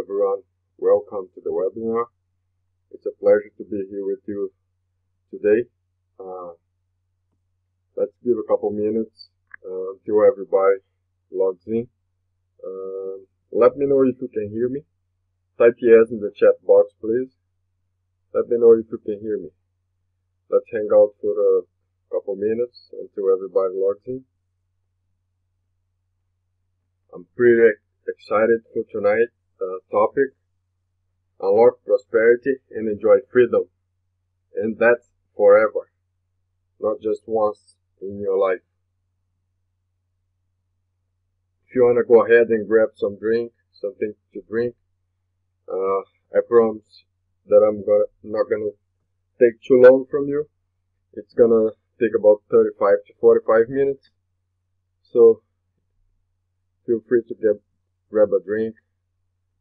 everyone, welcome to the webinar. It's a pleasure to be here with you today. Let's give a couple minutes until everybody logs in. Let me know if you can hear me. Type yes in the chat box, please. Let me know if you can hear me. Let's hang out for a couple minutes until everybody logs in. I'm pretty excited for tonight's topic. Unlock prosperity and enjoy freedom. And that's forever, not just once in your life. If you want to go ahead and grab something to drink, I promise that I'm not gonna take too long from you. It's gonna take about 35 to 45 minutes. So feel free to grab a drink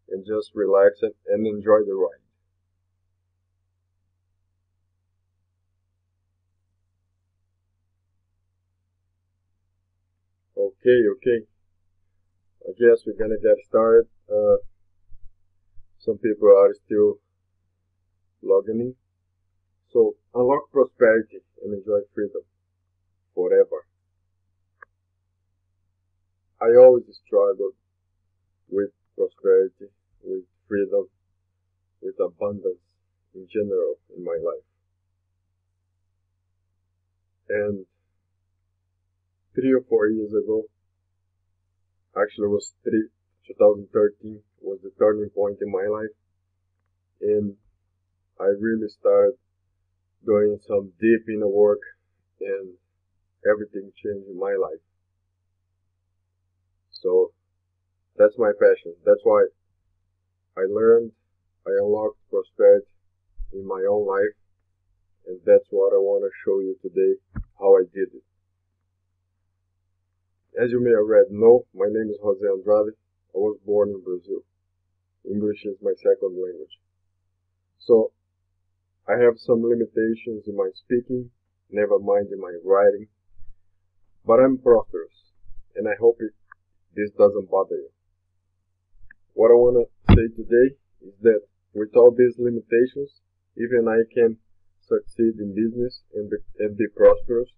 and just relax and enjoy the ride. Okay. I guess we're gonna get started. Some people are still logging in. So, unlock prosperity and enjoy freedom forever. I always struggled with prosperity, with freedom, with abundance in general in my life. And 3 or 4 years ago, actually it was 2013 was the turning point in my life, and I really started doing some deep inner work, and everything changed in my life. So that's my passion. That's why I unlocked prosperity in my own life, and that's what I want to show you today, how I did it. As you may already know, my name is Jose Andrade. I was born in Brazil. English is my second language. So I have some limitations in my speaking, never mind in my writing, but I'm prosperous, and I hope this doesn't bother you. What I want to say today is that with all these limitations, even I can succeed in business and be prosperous.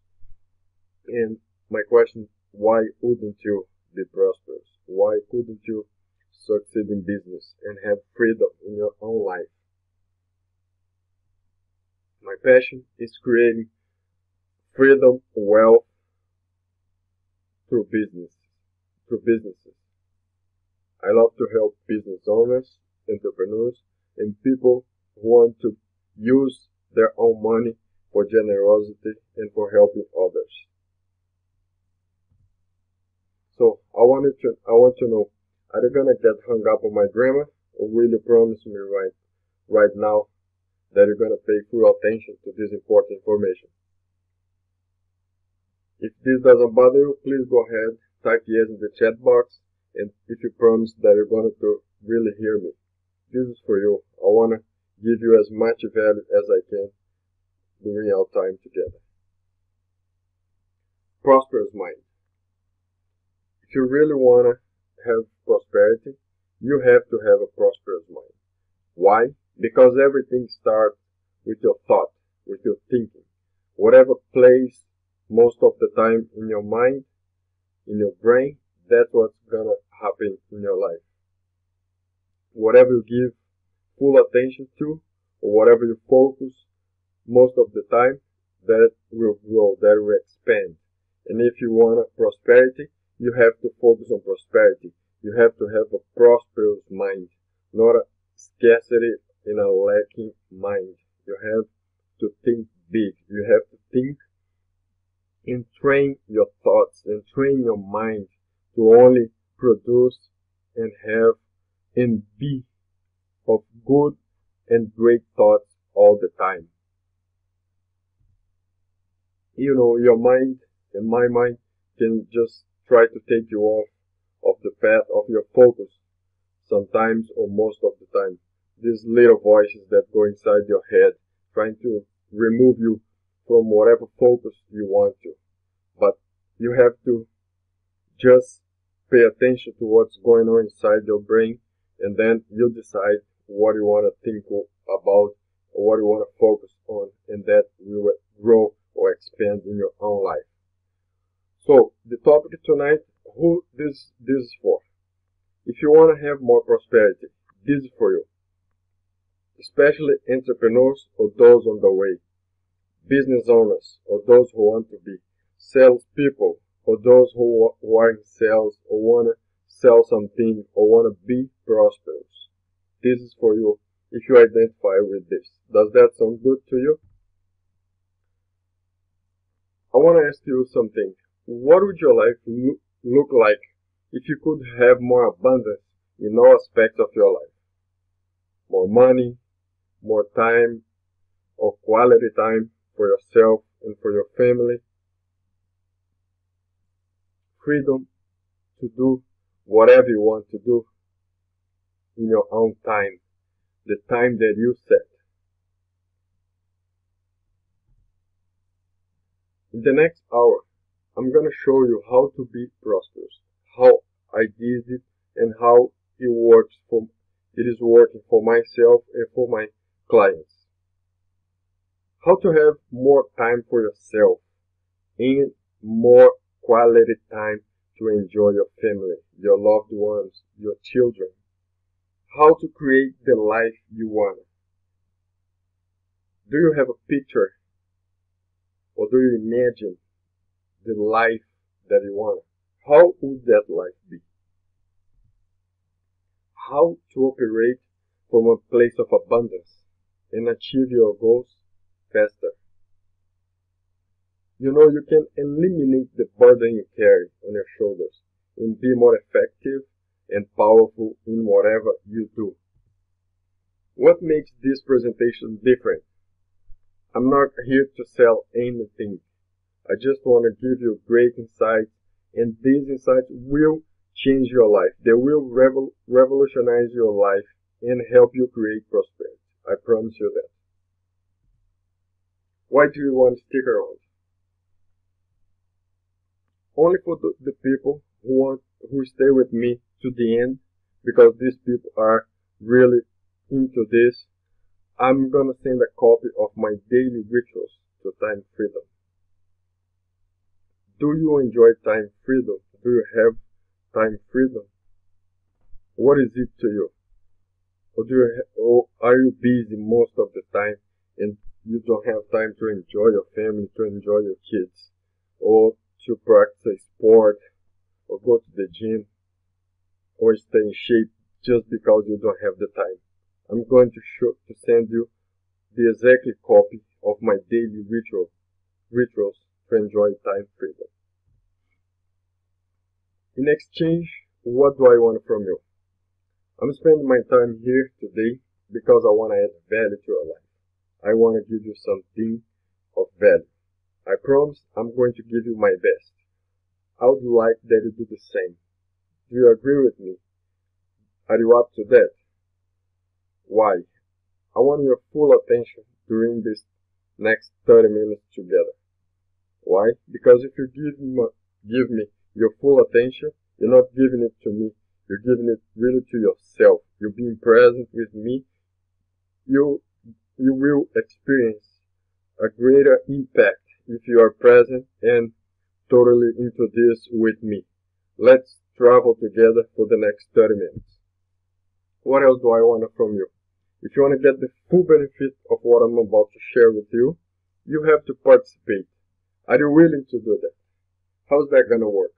And my question, why wouldn't you be prosperous? Why couldn't you succeed in business and have freedom in your own life? My passion is creating freedom, wealth through businesses. I love to help business owners, entrepreneurs, and people who want to use their own money for generosity and for helping others. So I want to know, are you gonna get hung up on my grammar, or will you promise me right now that you're gonna pay full attention to this important information? If this doesn't bother you, please go ahead, type yes in the chat box, and if you promise that you're going to really hear me, this is for you. I want to give you as much value as I can during our time together. Prosperous mind. If you really want to have prosperity, you have to have a prosperous mind. Why? Because everything starts with your thought, with your thinking. Whatever plays most of the time in your mind, in your brain, that's what's gonna happen in your life. Whatever you give full attention to, or whatever you focus most of the time, that will grow, that will expand. And if you want prosperity, you have to focus on prosperity. You have to have a prosperous mind, not a scarcity and a lacking mind. You have to think big. You have to think and train your thoughts and train your mind to only produce and have and be of good and great thoughts all the time. You know, your mind and my mind can just try to take you off of the path of your focus sometimes, or most of the time. These little voices that go inside your head trying to remove you from whatever focus you want to. But you have to just pay attention to what's going on inside your brain and then you decide what you want to think about or what you want to focus on, and that will grow or expand in your own life. So the topic tonight, who this is for. If you want to have more prosperity, this is for you. Especially entrepreneurs or those on the way, business owners or those who want to be, salespeople or those who are in sales or want to sell something or want to be prosperous. This is for you if you identify with this. Does that sound good to you? I want to ask you something. What would your life look like if you could have more abundance in all aspects of your life? More money, more time, or quality time for yourself and for your family. Freedom to do whatever you want to do in your own time, the time that you set. In the next hour, I'm going to show you how to be prosperous, how I did it, and how it is working for myself and for my clients. How to have more time for yourself and more quality time to enjoy your family, your loved ones, your children. How to create the life you want. Do you have a picture or do you imagine the life that you want? How would that life be? How to operate from a place of abundance and achieve your goals faster. You know, you can eliminate the burden you carry on your shoulders and be more effective and powerful in whatever you do. What makes this presentation different? I'm not here to sell anything. I just want to give you great insights, and these insights will change your life. They will revolutionize your life and help you create prosperity. I promise you that. Why do you want to stick around? Only for the people who stay with me to the end, because these people are really into this. I'm gonna send a copy of my daily rituals to Time Freedom. Do you enjoy time freedom? Do you have time freedom? What is it to you? Or are you busy most of the time and you don't have time to enjoy your family, to enjoy your kids, or to practice a sport, or go to the gym, or stay in shape just because you don't have the time? I'm going to send you the exact copy of my daily rituals to enjoy time freedom. In exchange, what do I want from you? I'm spending my time here today because I want to add value to your life. I want to give you something of value. I promise I'm going to give you my best. I would like that you do the same. Do you agree with me? Are you up to that? Why? I want your full attention during this next 30 minutes together. Why? Because if you give me your full attention, you're not giving it to me. You're giving it really to yourself. You're being present with me. You will experience a greater impact if you are present and totally into this with me. Let's travel together for the next 30 minutes. What else do I want from you? If you want to get the full benefit of what I'm about to share with you, you have to participate. Are you willing to do that? How's that going to work?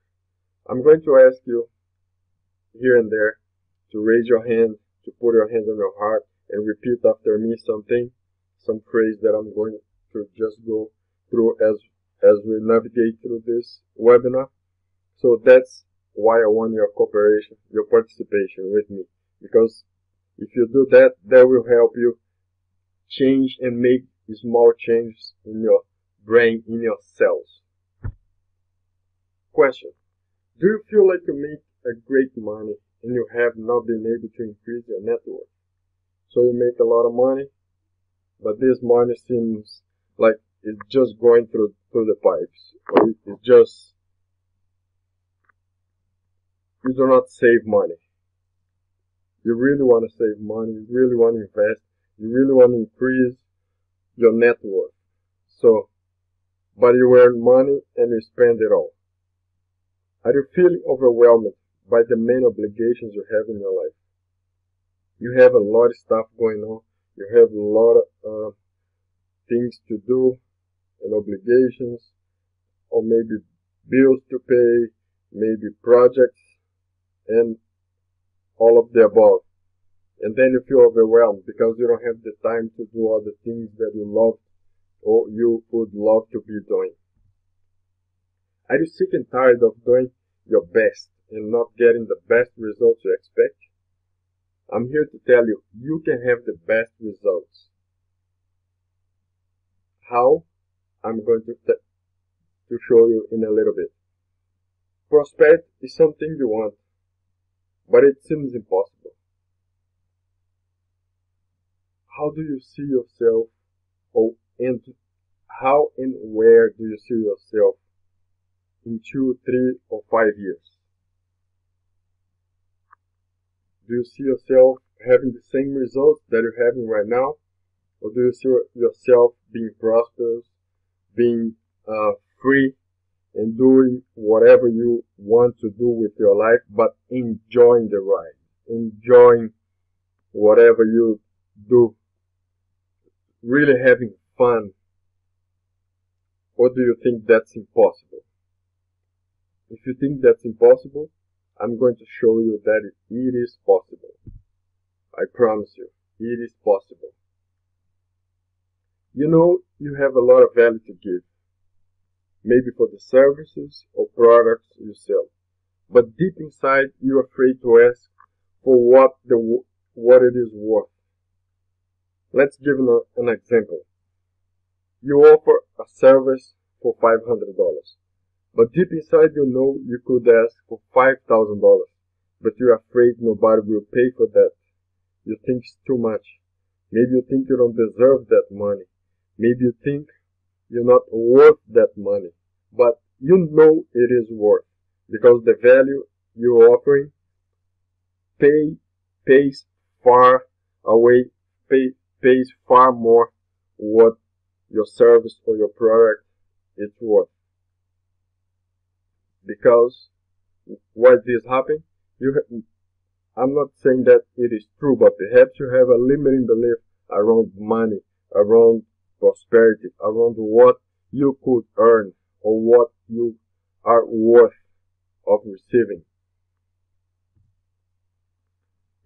I'm going to ask you here and there to raise your hand, to put your hand on your heart and repeat after me some phrase that I'm going to just go through as we navigate through this webinar. So that's why I want your cooperation, your participation with me. Because if you do that, that will help you change and make small changes in your brain, in your cells. Question. Do you feel like you make a great money and you have not been able to increase your net worth? So you make a lot of money, but this money seems like it's just going through the pipes, or it's just, you do not save money. You really want to save money, you really want to invest, you really want to increase your net worth. So, but you earn money and you spend it all. Are you feeling overwhelmed by the many obligations you have in your life? You have a lot of stuff going on. You have a lot of things to do and obligations, or maybe bills to pay, maybe projects, and all of the above. And then you feel overwhelmed because you don't have the time to do all the things that you love or you would love to be doing. Are you sick and tired of doing your best and not getting the best results you expect? I'm here to tell you, you can have the best results. How? I'm going to show you in a little bit. Prosperity is something you want, but it seems impossible. How do you see yourself, and how and where do you see yourself in 2, 3, or 5 years? Do you see yourself having the same results that you're having right now? Or do you see yourself being prosperous, being free, and doing whatever you want to do with your life, but enjoying the ride, enjoying whatever you do, really having fun? Or do you think that's impossible? If you think that's impossible, I'm going to show you that it is possible. I promise you, it is possible. You know you have a lot of value to give, maybe for the services or products you sell, but deep inside you're afraid to ask for what it is worth. Let's give an example. You offer a service for $500, but deep inside you know you could ask for $5,000, but you're afraid nobody will pay for that. You think it's too much. Maybe you think you don't deserve that money. Maybe you think you're not worth that money, but you know it is worth, because the value you're offering pays far more what your service or your product is worth. Because why this happen? I'm not saying that it is true, but perhaps you have a limiting belief around money, around prosperity, around what you could earn or what you are worth of receiving.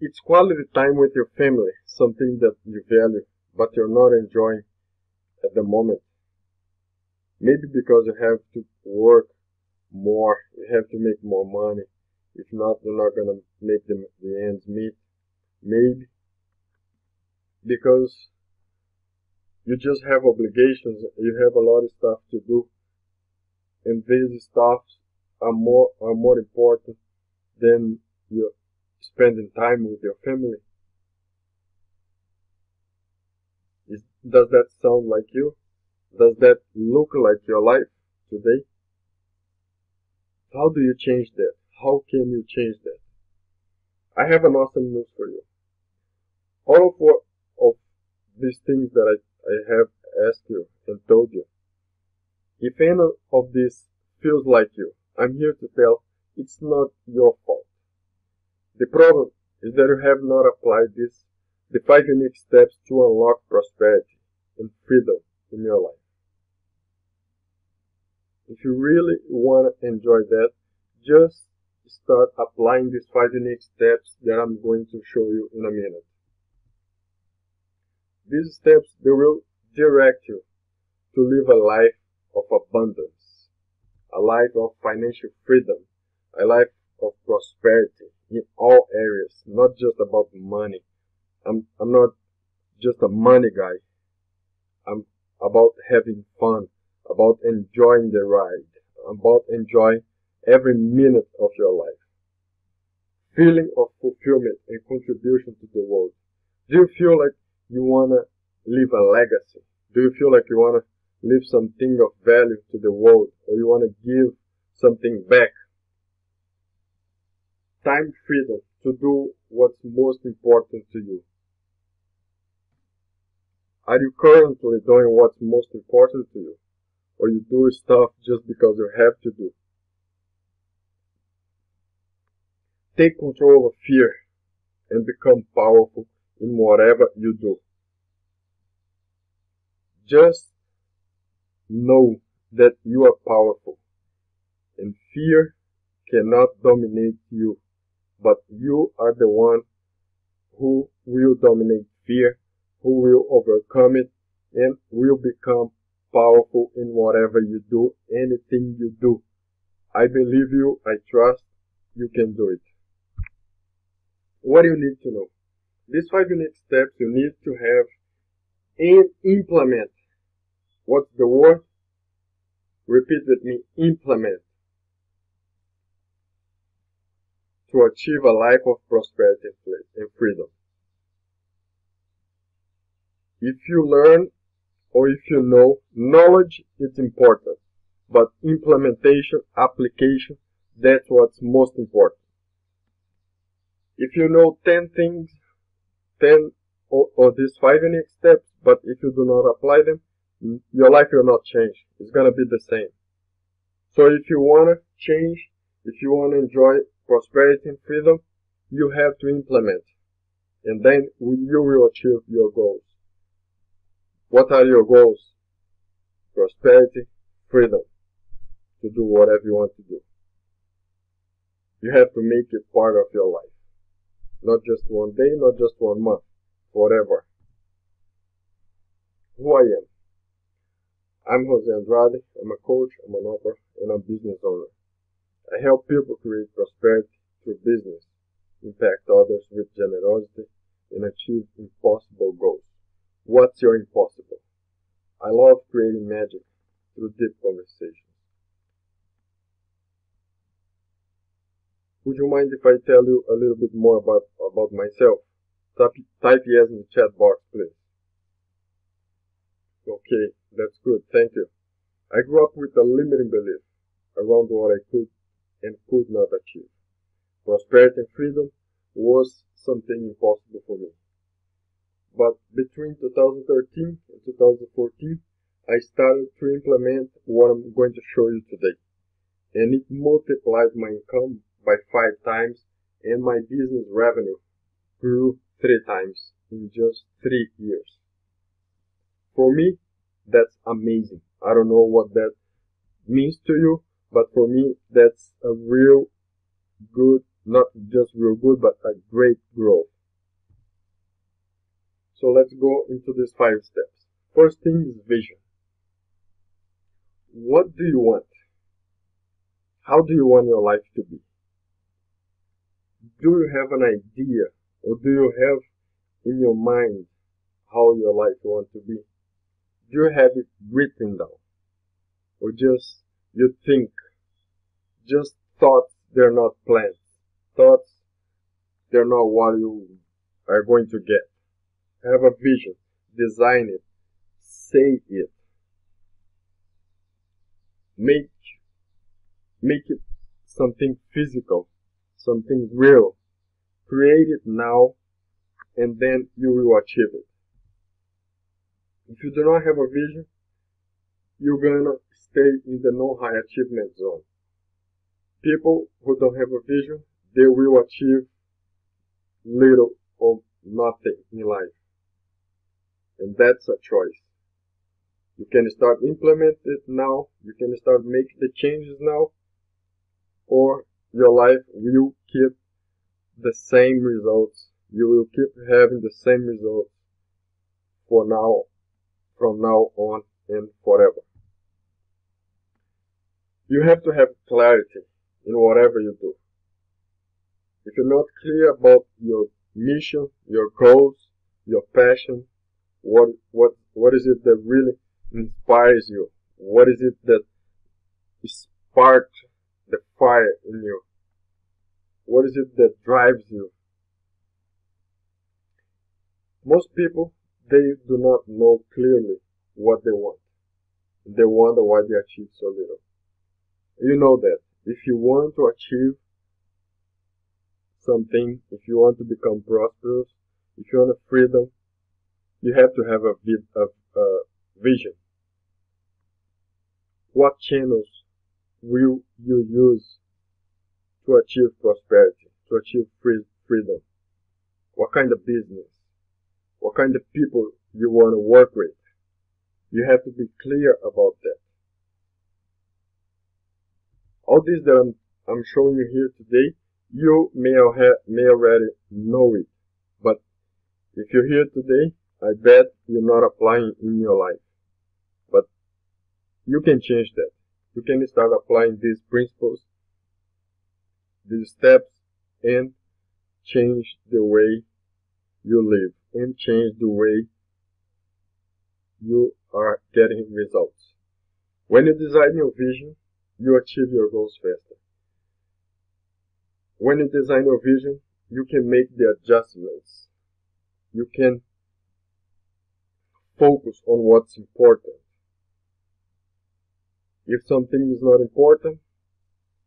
It's quality time with your family, something that you value, but you're not enjoying at the moment. Maybe because you have to work more, you have to make more money. If not, you're not going to make the ends meet. Maybe because you just have obligations, you have a lot of stuff to do, and these stuff are more important than you spending time with your family. Does that sound like you? Does that look like your life today? How do you change that? How can you change that? I have an awesome news for you. All of these things that I have asked you and told you, if any of this feels like you, I'm here to tell it's not your fault. The problem is that you have not applied the 5 unique steps to unlock prosperity and freedom in your life. If you really want to enjoy that, just start applying these 5 unique steps that I'm going to show you in a minute. These steps, they will direct you to live a life of abundance, a life of financial freedom, a life of prosperity in all areas, not just about money. I'm not just a money guy. I'm about having fun, about enjoying the ride, about enjoying every minute of your life. Feeling of fulfillment and contribution to the world. Do you feel like you want to leave a legacy? Do you feel like you want to leave something of value to the world, or you want to give something back? Time freedom to do what's most important to you? Are you currently doing what's most important to you? Or you do stuff just because you have to do? Take control of fear and become powerful in whatever you do. Just know that you are powerful and fear cannot dominate you, but you are the one who will dominate fear, who will overcome it, and will become powerful in whatever you do, anything you do. I believe you, I trust you can do it. What do you need to know? These 5 unique steps you need to have and implement. What's the word? Repeat with me, implement. To achieve a life of prosperity and freedom. If you learn or if you know, knowledge is important, but implementation, application, that's what's most important. If you know 10 things, 10 or these 5 unique steps, but if you do not apply them, your life will not change. It's going to be the same. So if you want to change, if you want to enjoy prosperity and freedom, you have to implement. And then you will achieve your goals. What are your goals? Prosperity, freedom, to do whatever you want to do. You have to make it part of your life. Not just one day, not just 1 month, forever. Who I am. I'm Jose Andrade. I'm a coach, I'm an author, and I'm a business owner. I help people create prosperity through business, impact others with generosity, and achieve impossible goals. What's your impossible? I love creating magic through deep conversations. Would you mind if I tell you a little bit more about myself? Type yes in the chat box, please. Okay, that's good, thank you. I grew up with a limiting belief around what I could and could not achieve. Prosperity and freedom was something impossible for me. But between 2013 and 2014, I started to implement what I'm going to show you today. And it multiplied my income by 5 times and my business revenue grew 3 times in just 3 years. For me, that's amazing. I don't know what that means to you, but for me, that's a real good, not just real good, but a great growth. So let's go into these 5 steps. First thing is vision. What do you want? How do you want your life to be? Do you have an idea or do you have in your mind how your life wants to be? Do you have it written down? Or just you think? Just thoughts, they're not plans. Thoughts, they're not what you are going to get. Have a vision. Design it. Say it. Make it something physical, something real. Create it now, and then you will achieve it. If you do not have a vision, you're gonna stay in the no high achievement zone. People who don't have a vision, they will achieve little or nothing in life. And that's a choice. You can start implement it now, you can start making the changes now, or your life will keep the same results. You will keep having the same results from now on and forever. You have to have clarity in whatever you do. If you're not clear about your mission, your goals, your passion, what is it that really inspires you? What is it that sparks the fire in you? What is it that drives you? Most people, they do not know clearly what they want. They wonder why they achieve so little. You know that if you want to achieve something, if you want to become prosperous, if you want freedom, you have to have a vision. What channels will you use to achieve prosperity, to achieve freedom? What kind of business? What kind of people you want to work with? You have to be clear about that. All this that I'm showing you here today, you may already know it. But if you're here today, I bet you're not applying in your life. But you can change that. You can start applying these principles, these steps, and change the way you live and change the way you are getting results. When you design your vision, you achieve your goals faster. When you design your vision, you can make the adjustments. You can focus on what's important. If something is not important,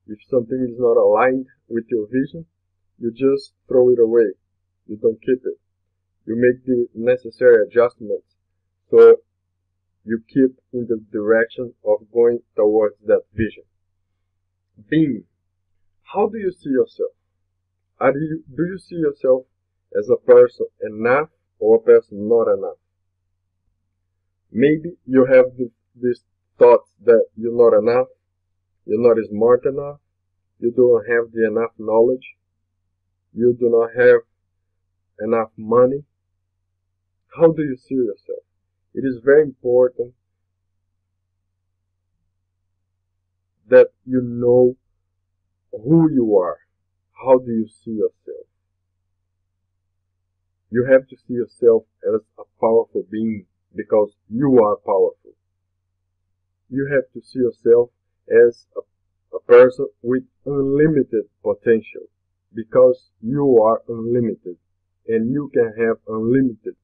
if something is not aligned with your vision, you just throw it away. You don't keep it. You make the necessary adjustments so you keep in the direction of going towards that vision. Being. How do you see yourself? Do you see yourself as a person enough or a person not enough? Maybe you have these thoughts that you're not enough, you're not smart enough, you don't have the enough knowledge, you do not have enough money. How do you see yourself? It is very important that you know who you are. How do you see yourself? You have to see yourself as a powerful being because you are powerful. You have to see yourself as a person with unlimited potential because you are unlimited and you can have unlimited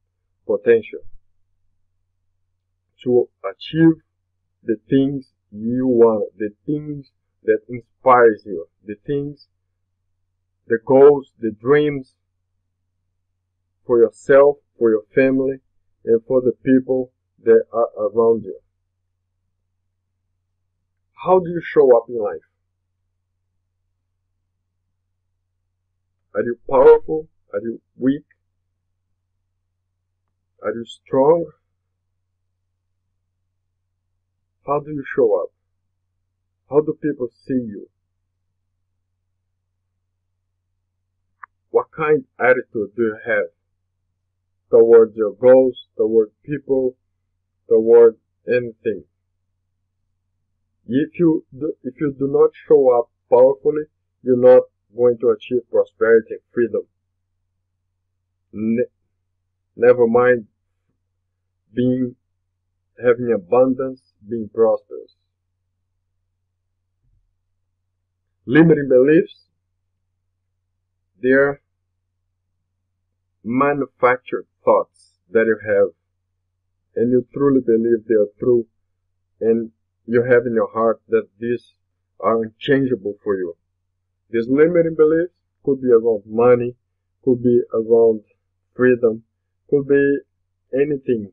potential to achieve the things you want, the things that inspires you, the things, the goals, the dreams for yourself, for your family, and for the people that are around you. How do you show up in life? Are you powerful? Are you weak? Are you strong? How do you show up? How do people see you? What kind of attitude do you have towards your goals, toward people, toward anything? If you do not show up powerfully, you're not going to achieve prosperity and freedom. Never mind having abundance, being prosperous. Limiting beliefs, they're manufactured thoughts that you have, and you truly believe they are true, and you have in your heart that these are unchangeable for you. These limiting beliefs could be around money, could be around freedom, could be anything.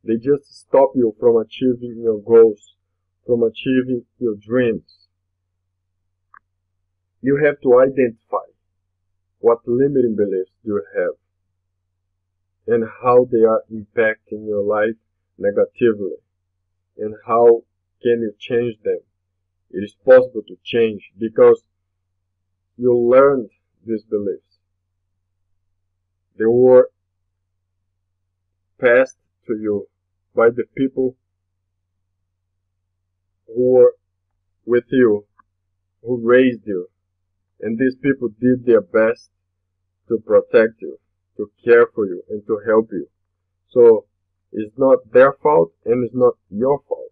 They just stop you from achieving your goals, from achieving your dreams. You have to identify what limiting beliefs do you have and how they are impacting your life negatively and how can you change them. It is possible to change because you learned these beliefs. They were passed to you by the people who were with you, who raised you, and these people did their best to protect you, to care for you, and to help you. So it's not their fault and it's not your fault,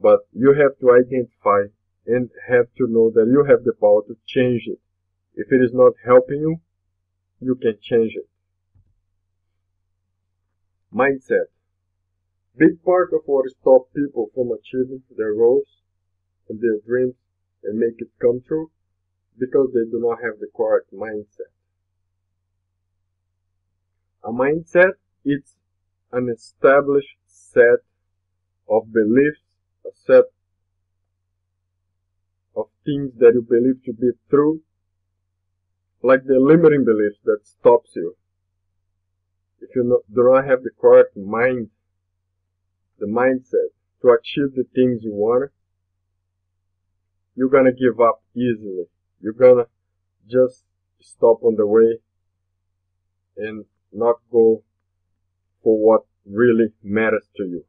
but you have to identify and have to know that you have the power to change it. If it is not helping you, you can change it. Mindset. Big part of what stops people from achieving their goals and their dreams and make it come true, because they do not have the correct mindset. A mindset is an established set of beliefs, a set of things that you believe to be true, like the limiting beliefs that stops you. If you do not have the correct mind, the mindset to achieve the things you want, you're gonna give up easily. You're gonna just stop on the way and not go for what really matters to you.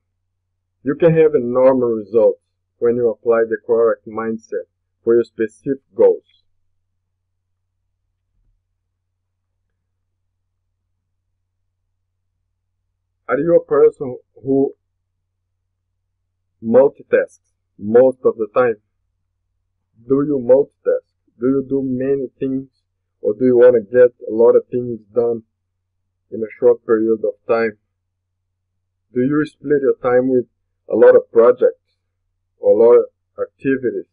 You can have enormous results when you apply the correct mindset for your specific goals. Are you a person who multitasks most of the time? Do you multitask? Do you do many things, or do you want to get a lot of things done in a short period of time? Do you split your time with a lot of projects or a lot of activities?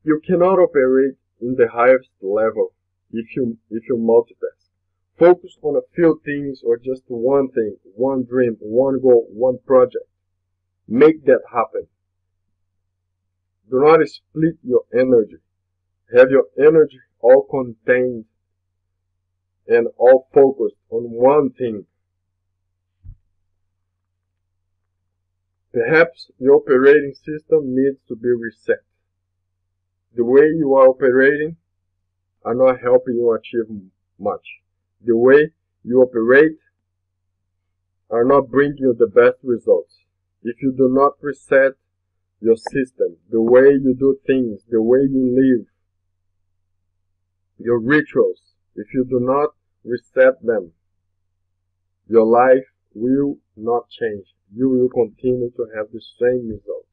You cannot operate in the highest level if you multitask. Focus on a few things or just one thing, one dream, one goal, one project. Make that happen. Do not split your energy. Have your energy all contained and all focused on one thing. Perhaps your operating system needs to be reset. The way you are operating are not helping you achieve much. The way you operate are not bringing you the best results. If you do not reset your system, the way you do things, the way you live, your rituals, if you do not reset them, your life will not change. You will continue to have the same results.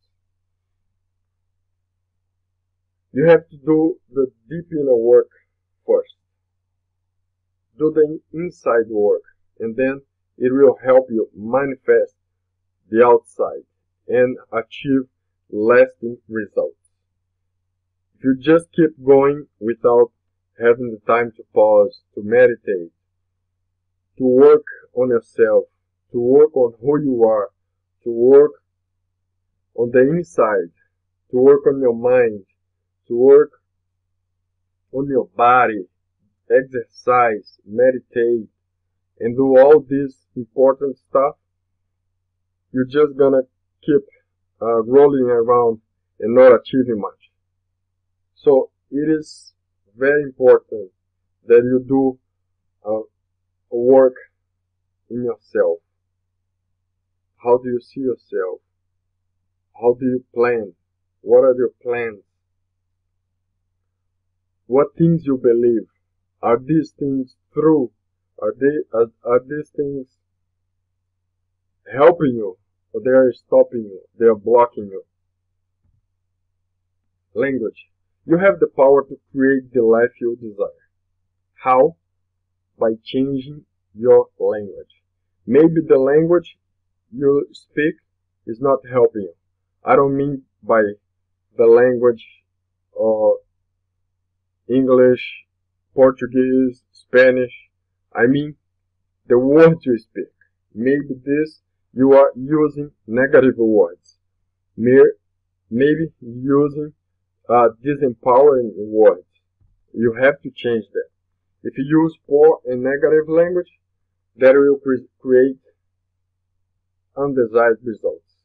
You have to do the deep inner work first. Do the inside work, and then it will help you manifest the outside and achieve lasting results. If you just keep going without having the time to pause, to meditate, to work on yourself, to work on who you are, to work on the inside, to work on your mind, to work on your body, exercise, meditate, and do all this important stuff, you're just gonna keep rolling around and not achieving much. So it is very important that you do work in yourself. How do you see yourself? How do you plan? What are your plans? What things you believe? Are these things true? Are these things helping you, or they are stopping you? They are blocking you. Language. You have the power to create the life you desire. How? By changing your language. Maybe the language you speak is not helping you. I don't mean by the language of English, Portuguese, Spanish. I mean the words you speak. Maybe you are using negative words. Maybe using disempowering words. You have to change that. If you use poor and negative language, that will create undesired results.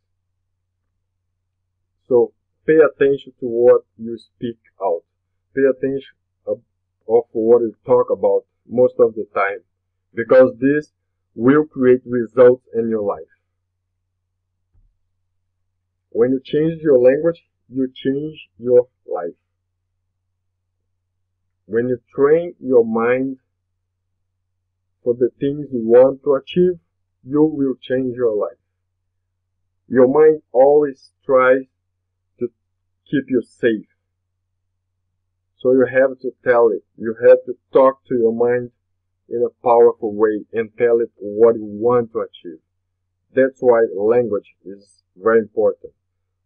So pay attention to what you speak out. Pay attention of what you talk about most of the time, because this will create results in your life. When you change your language, you change your life. When you train your mind for the things you want to achieve, you will change your life. Your mind always tries to keep you safe. So you have to tell it. You have to talk to your mind in a powerful way and tell it what you want to achieve. That's why language is very important.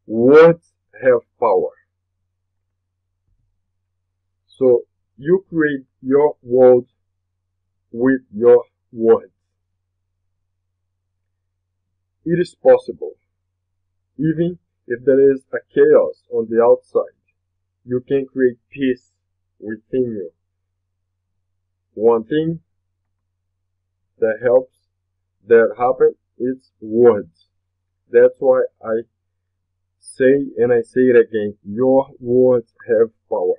Words have power. So you create your world with your words. It is possible. Even if there is a chaos on the outside, you can create peace within you. One thing that happens is words. That's why I say, and I say it again, your words have power.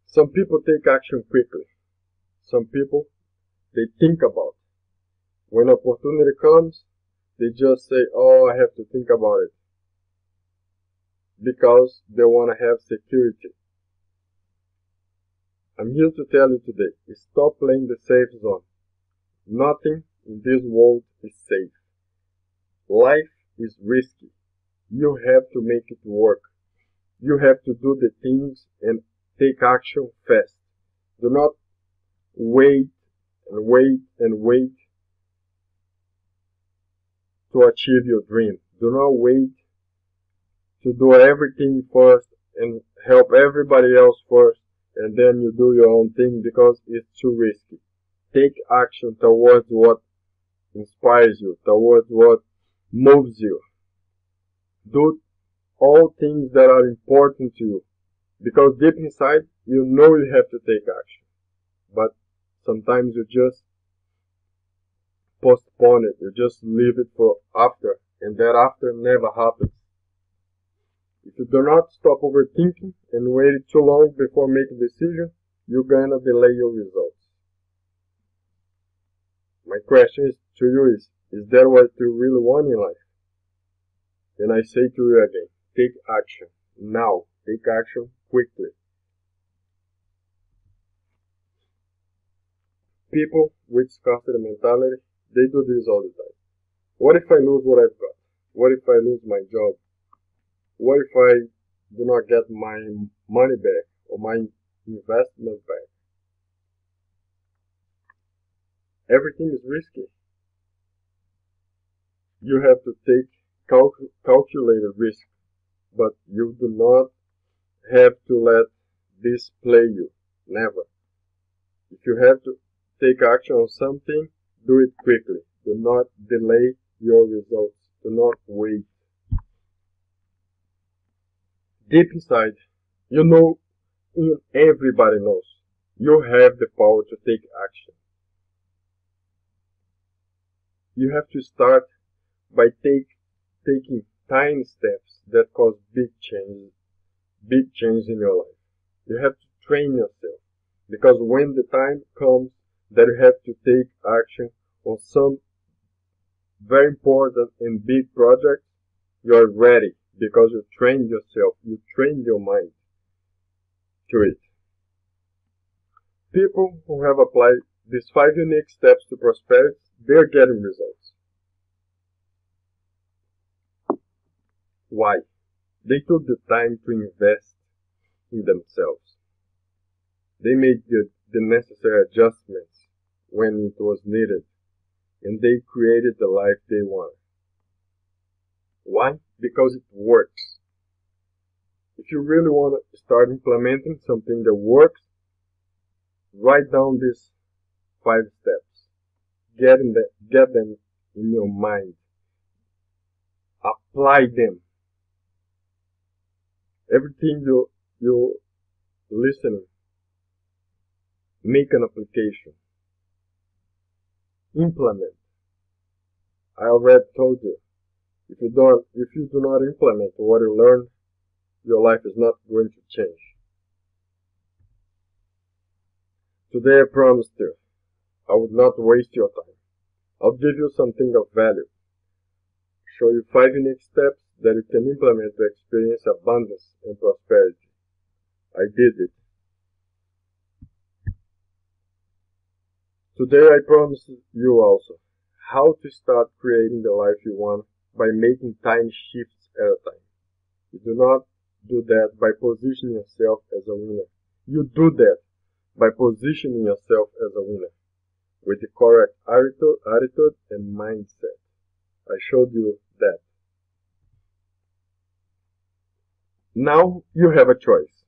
Some people take action quickly. Some people, they think about it. When opportunity comes, they just say, oh, I have to think about it. Because they want to have security. I'm here to tell you today, stop playing the safe zone. Nothing in this world is safe. Life is risky. You have to make it work. You have to do the things and take action fast. Do not wait and wait and wait to achieve your dream. Do not wait to do everything first and help everybody else first and then you do your own thing because it's too risky. Take action towards what inspires you, towards what moves you. Do all things that are important to you because deep inside you know you have to take action. But sometimes you just postpone it, you just leave it for after, and that after never happens. If you do not stop overthinking and wait too long before making a decision, you're gonna delay your results. My question to you is that what you really want in life? And I say to you again, take action now. Take action quickly. People with scarcity mentality, they do this all the time. What if I lose what I've got? What if I lose my job? What if I do not get my money back or my investment back? Everything is risky. You have to take calculated risk, but you do not have to let this play you. Never. If you have to take action on something, do it quickly. Do not delay your results. Do not wait. Deep inside, you know, everybody knows, you have the power to take action. You have to start by taking tiny steps that cause big change in your life. You have to train yourself because when the time comes that you have to take action on some very important and big project, you are ready because you trained yourself, you trained your mind to it. People who have applied these 5 unique steps to prosperity, they're getting results. Why? They took the time to invest in themselves. They made the necessary adjustments when it was needed, and they created the life they want. Why? Because it works. If you really want to start implementing something that works, write down these 5 steps. Get them in your mind. Apply them. Everything you're listening, make an application. Implement. I already told you, if you do not implement what you learn, your life is not going to change. Today I promised you, I would not waste your time. I'll give you something of value. Show you 5 unique steps that you can implement to experience abundance and prosperity. I did it. Today I promise you also how to start creating the life you want by making tiny shifts at a time. You do not do that by positioning yourself as a winner. You do that by positioning yourself as a winner with the correct attitude and mindset. I showed you that. Now you have a choice.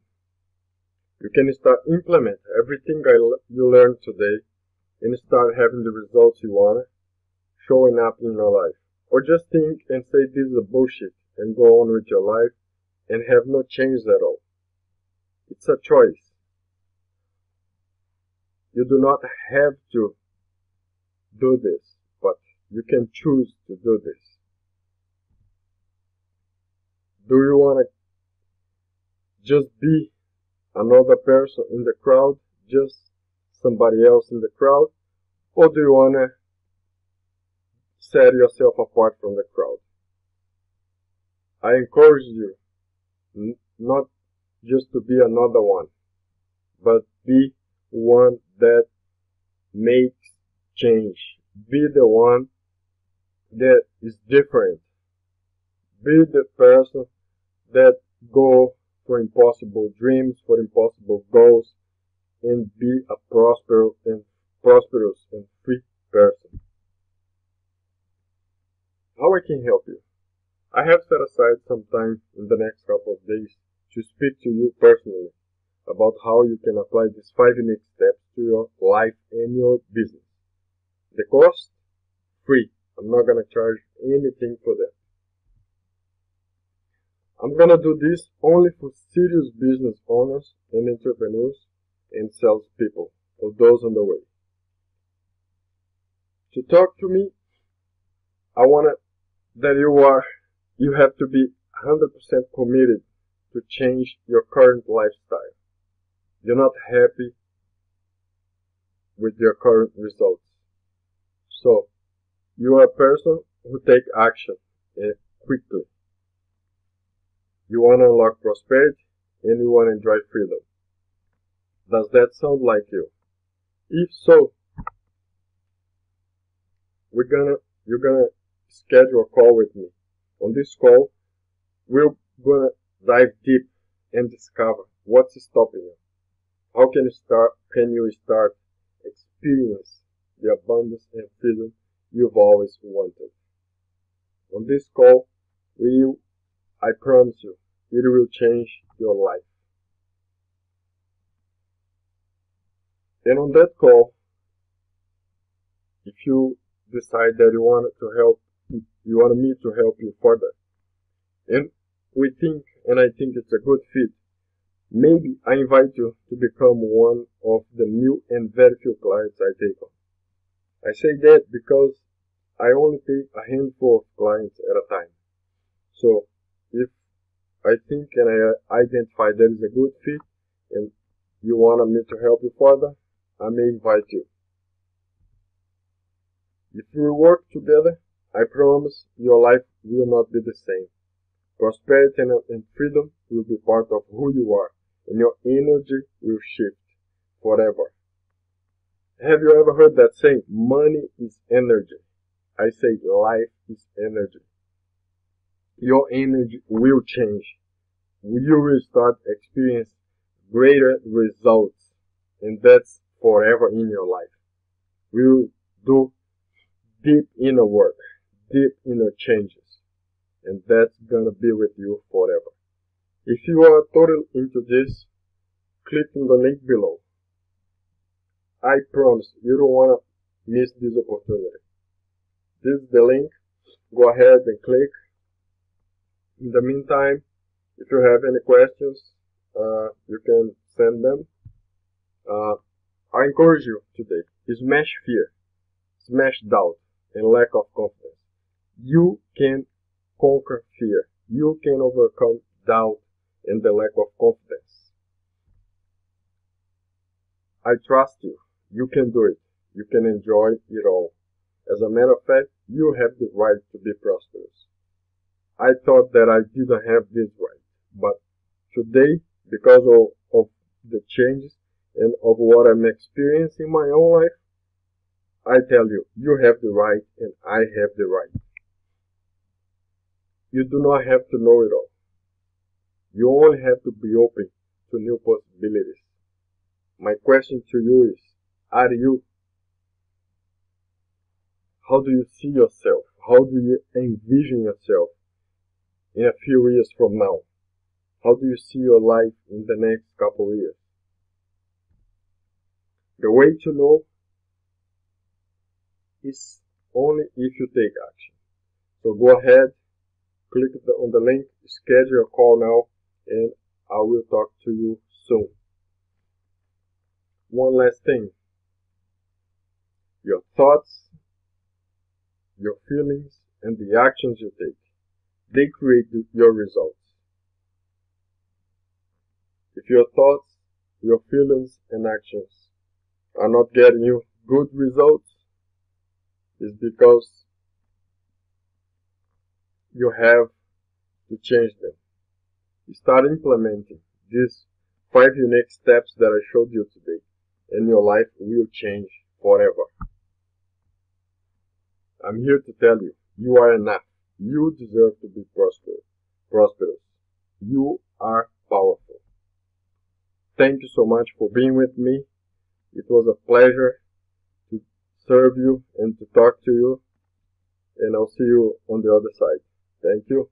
You can start implement everything you learned today and start having the results you want showing up in your life. Or just think and say this is a bullshit and go on with your life and have no change at all. It's a choice. You do not have to do this, but you can choose to do this. Do you want to just be another person in the crowd, just somebody else in the crowd, or do you want to set yourself apart from the crowd? I encourage you not just to be another one, but be one that makes change. Be the one that is different. Be the person that go for impossible dreams, for impossible goals, and be a prosperous and free person. How I can help you? I have set aside some time in the next couple of days to speak to you personally about how you can apply these 5 unique steps to your life and your business. The cost? Free. I'm not going to charge anything for that. I'm going to do this only for serious business owners and entrepreneurs and salespeople, or those on the way. To talk to me, I want that you have to be 100% committed to change your current lifestyle. You're not happy with your current results. So, you are a person who takes action quickly. You want to unlock prosperity and you want to enjoy freedom. Does that sound like you? If so, you're gonna schedule a call with me. On this call, we're gonna dive deep and discover what's stopping you. How can you start experience the abundance and freedom you've always wanted? On this call, I promise you, it will change your life. And on that call, if you decide that you want me to help you further, and I think it's a good fit, maybe I invite you to become one of the new and very few clients I take on. I say that because I only take a handful of clients at a time. So if I think and I identify there is a good fit and you want me to help you further, I may invite you. If we work together, I promise your life will not be the same. Prosperity and freedom will be part of who you are, and your energy will shift forever. Have you ever heard that saying, money is energy? I say life is energy. Your energy will change. You will start experiencing greater results, and that's forever in your life. We will do deep inner work, deep inner changes, and that's gonna be with you forever. If you are totally into this, click on the link below. I promise you don't wanna miss this opportunity. This is the link. Go ahead and click. In the meantime, if you have any questions, you can send them. I encourage you today, smash fear, smash doubt, and lack of confidence. You can conquer fear. You can overcome doubt and the lack of confidence. I trust you. You can do it. You can enjoy it all. As a matter of fact, you have the right to be prosperous. I thought that I didn't have this right, but today, because of the changes and of what I'm experiencing in my own life, I tell you, you have the right and I have the right. You do not have to know it all. You only have to be open to new possibilities. My question to you is, are you? How do you see yourself? How do you envision yourself in a few years from now? How do you see your life in the next couple of years? The way to know is only if you take action. So go ahead, click on the link, schedule a call now, and I will talk to you soon. One last thing. Your thoughts, your feelings, and the actions you take, they create your results. If your thoughts, your feelings, and actions are not getting you good results, it's because you have to change them. Start implementing these 5 unique steps that I showed you today, and your life will change forever. I'm here to tell you, you are enough. You deserve to be prosperous. You are powerful. Thank you so much for being with me. It was a pleasure to serve you and to talk to you, and I'll see you on the other side. Thank you.